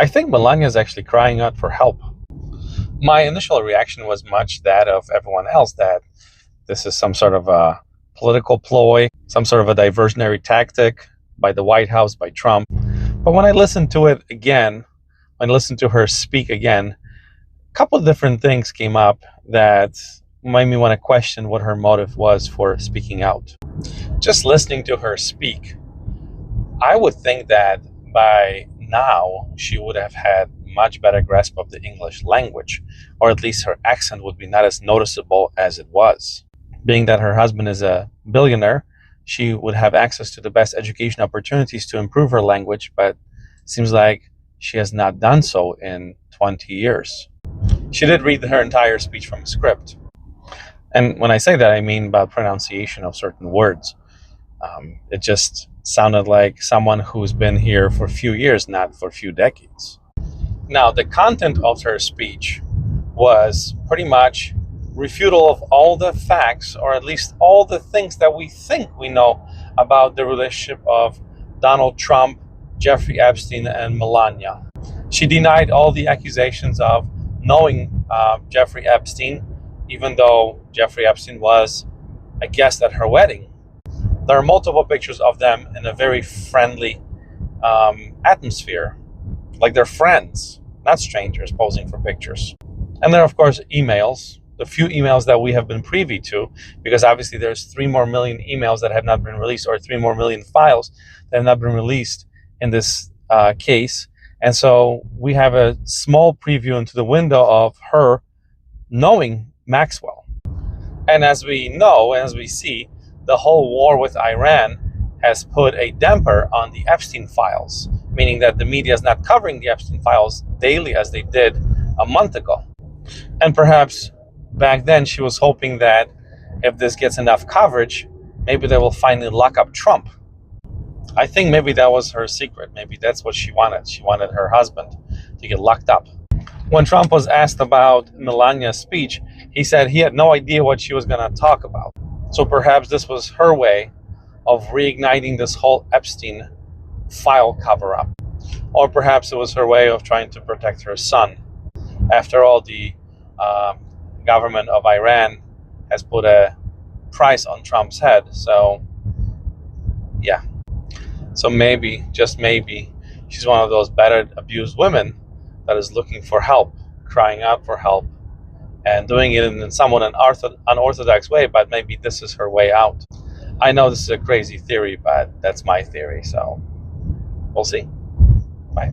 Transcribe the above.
I think Melania is actually crying out for help. My initial reaction was much that of everyone else, that this is some sort of a political ploy, some sort of a diversionary tactic by the White House, by Trump. But when I listened to it again, when I listened to her speak again, a couple of different things came up that made me want to question what her motive was for speaking out. Just listening to her speak, I would think that by now she would have had much better grasp of the English language, or at least her accent would be not as noticeable as it was. Being that her husband is a billionaire, she would have access to the best education opportunities to improve her language, but it seems like she has not done so in 20 years. She did read her entire speech from a script. And when I say that, I mean about pronunciation of certain words. It just sounded like someone who's been here for a few years, not for a few decades. Now, the content of her speech was pretty much refutal of all the facts, or at least all the things that we think we know about the relationship of Donald Trump, Jeffrey Epstein, and Melania. She denied all the accusations of knowing Jeffrey Epstein, even though Jeffrey Epstein was a guest at her wedding. There are multiple pictures of them in a very friendly atmosphere, like they're friends, not strangers, posing for pictures. And there are, of course, emails, the few emails that we have been privy to, because obviously there's 3 more million emails that have not been released, or 3 more million files that have not been released in this case. And so we have a small preview into the window of her knowing Maxwell. And as we know, as we see, the whole war with Iran has put a damper on the Epstein files, meaning that the media is not covering the Epstein files daily as they did a month ago. And perhaps back then she was hoping that if this gets enough coverage, maybe they will finally lock up Trump. I think maybe that was her secret. Maybe that's what she wanted. She wanted her husband to get locked up. When Trump was asked about Melania's speech, he said he had no idea what she was going to talk about. So perhaps this was her way of reigniting this whole Epstein file cover-up. Or perhaps it was her way of trying to protect her son. After all, the government of Iran has put a price on Trump's head. So, yeah. So maybe, just maybe, she's one of those battered, abused women that is looking for help, crying out for help, and doing it in somewhat an unorthodox way, but maybe this is her way out. I know this is a crazy theory, but that's my theory, so we'll see.